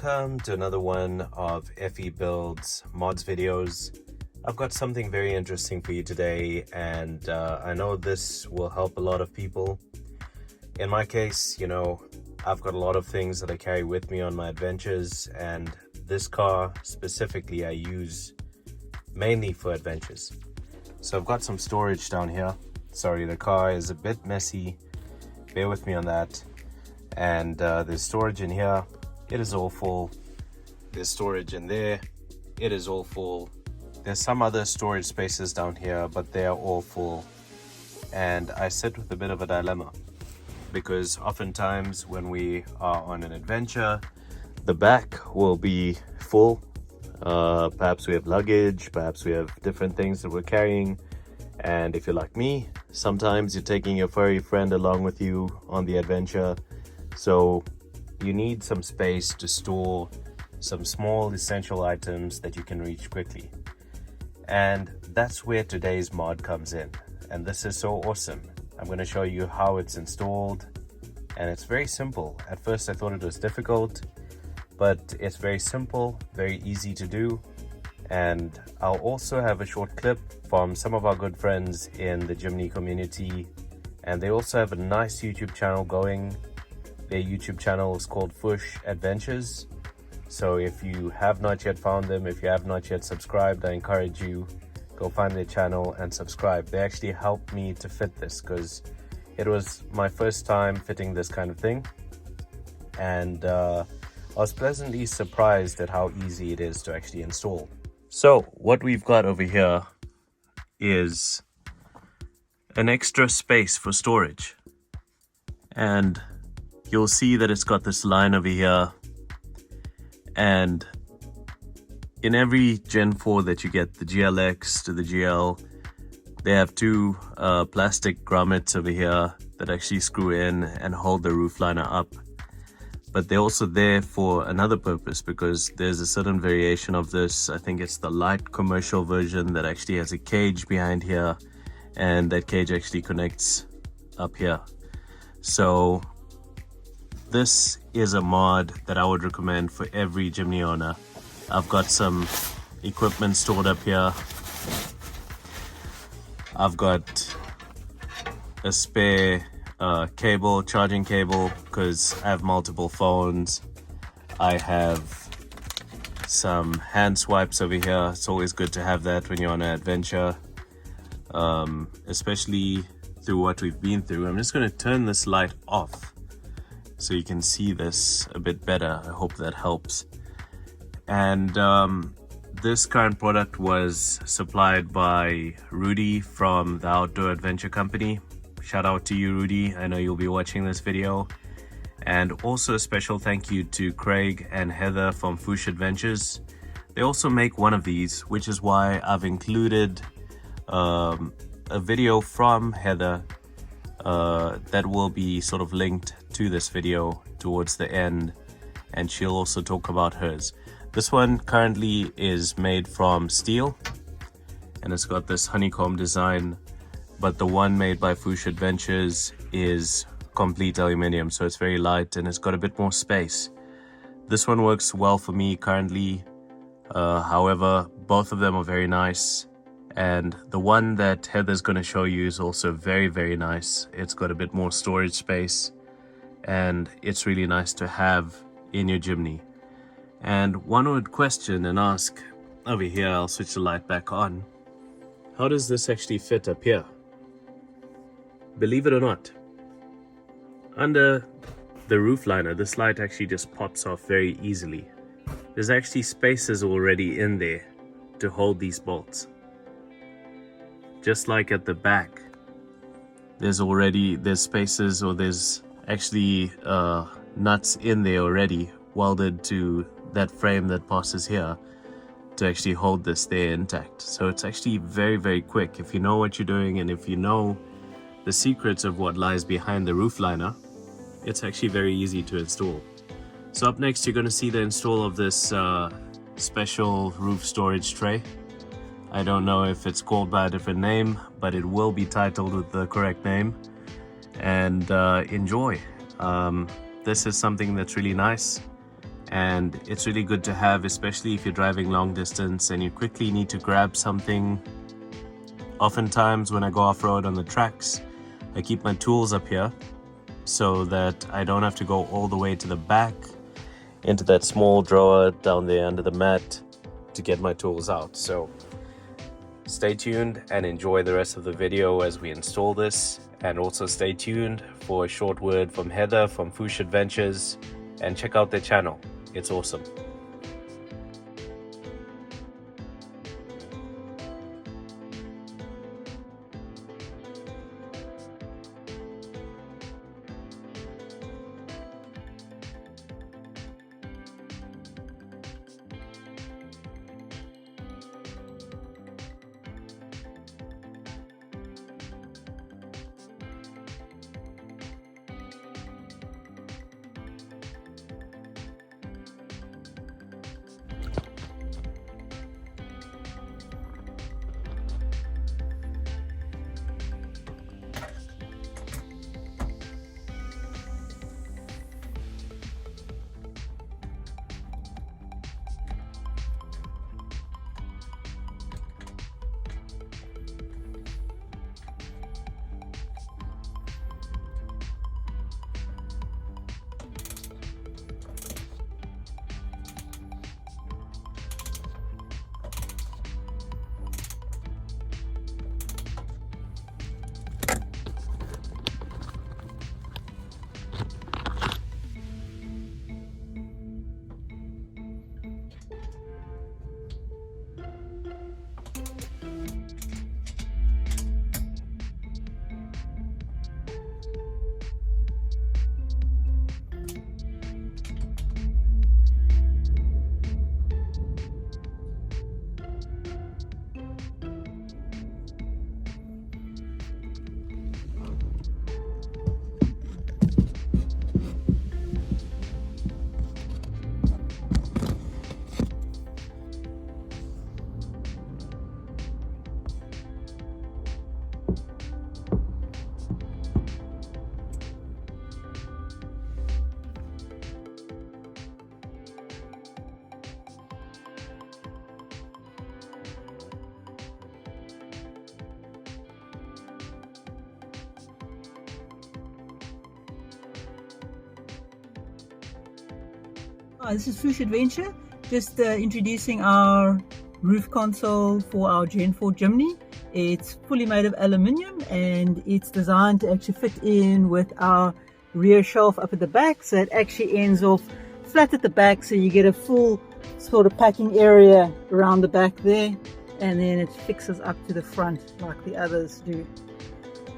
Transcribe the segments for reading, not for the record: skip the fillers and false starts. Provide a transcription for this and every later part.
Welcome to another one of FE Builds mods videos. I've got something very interesting for you today, and I know this will help a lot of people. In my case, I've got a lot of things that I carry with me on my adventures, and this car specifically I use mainly for adventures. So I've got some storage down here. Sorry, the car is a bit messy, bear with me on that. And there's storage in here, it is all full. There's storage in there, it is all full. There's some other storage spaces down here, but they are all full. And I sit with a bit of a dilemma, because oftentimes when we are on an adventure, the back will be full. Perhaps we have luggage, perhaps we have different things that we're carrying. And if you're like me, sometimes you're taking your furry friend along with you on the adventure. So you need some space to store some small essential items that you can reach quickly. And that's where today's mod comes in. And this is so awesome. I'm going to show you how it's installed. And it's very simple. At first I thought it was difficult, but it's very simple, very easy to do. And I'll also have a short clip from some of our good friends in the Jimny community. And they also have a nice YouTube channel going. Their YouTube channel is called Fush Adventures. So if you have not yet found them, if you have not yet subscribed, I encourage you, go find their channel and subscribe. They actually helped me to fit this because it was my first time fitting this kind of thing. And I was pleasantly surprised at how easy it is to actually install. So what we've got over here is an extra space for storage. And you'll see that it's got this line over here, and in every Gen 4 that you get, the GLX to the GL, they have two plastic grommets over here that actually screw in and hold the roof liner up. But they're also there for another purpose, because there's a certain variation of this. I think it's the light commercial version that actually has a cage behind here, and that cage actually connects up here. So this is a mod that I would recommend for every Jimny owner. I've got some equipment stored up here. I've got a spare charging cable, because I have multiple phones. I have some hand swipes over here. It's always good to have that when you're on an adventure, especially through what we've been through. I'm just going to turn this light off so you can see this a bit better. I hope that helps. And this current product was supplied by Rudy from the Outdoor Adventure Company. Shout out to you, Rudy. I know you'll be watching this video. And also a special thank you to Craig and Heather from Fush Adventures. They also make one of these, which is why I've included a video from Heather that will be sort of linked to this video towards the end, and she'll also talk about hers. This one currently is made from steel, and it's got this honeycomb design, but the one made by Fush Adventures is complete aluminium, so it's very light and it's got a bit more space. This one works well for me currently. However, both of them are very nice. And the one that Heather's going to show you is also very, very nice. It's got a bit more storage space, and it's really nice to have in your Jimny. And one would question and ask, over here, I'll switch the light back on, how does this actually fit up here? Believe it or not, under the roof liner, this light actually just pops off very easily. There's actually spaces already in there to hold these bolts. Just like at the back, there's spaces, or there's actually nuts in there already welded to that frame that passes here to actually hold this there intact. So it's actually very, very quick. If you know what you're doing, and if you know the secrets of what lies behind the roof liner, it's actually very easy to install. So up next, you're going to see the install of this special roof storage tray. I don't know if it's called by a different name, but it will be titled with the correct name. And enjoy. This is something that's really nice, and it's really good to have, especially if you're driving long distance and you quickly need to grab something. Oftentimes when I go off-road on the tracks, I keep my tools up here so that I don't have to go all the way to the back into that small drawer down there under the mat to get my tools out. So stay tuned and enjoy the rest of the video as we install this, and also stay tuned for a short word from Heather from Foosh Adventures, and check out their channel. It's awesome. This is Foosh Adventure, just introducing our roof console for our Gen 4 Jimny. It's fully made of aluminium and it's designed to actually fit in with our rear shelf up at the back, so it actually ends off flat at the back, so you get a full sort of packing area around the back there, and then it fixes up to the front like the others do.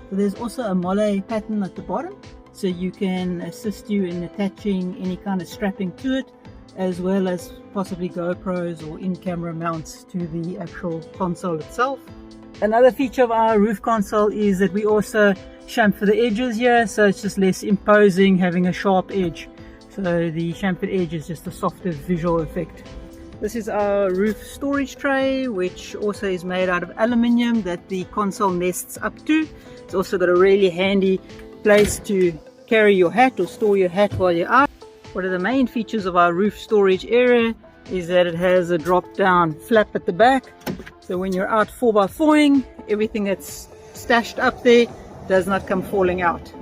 So there's also a mole pattern at the bottom, so you can assist you in attaching any kind of strapping to it, as well as possibly GoPros or in-camera mounts to the actual console itself. Another feature of our roof console is that we also chamfer the edges here, so it's just less imposing having a sharp edge. So the chamfered edge is just a softer visual effect. This is our roof storage tray, which also is made out of aluminium that the console nests up to. It's also got a really handy place to carry your hat or store your hat while you're out. One of the main features of our roof storage area is that it has a drop down flap at the back, so when you're out 4x4ing, everything that's stashed up there does not come falling out.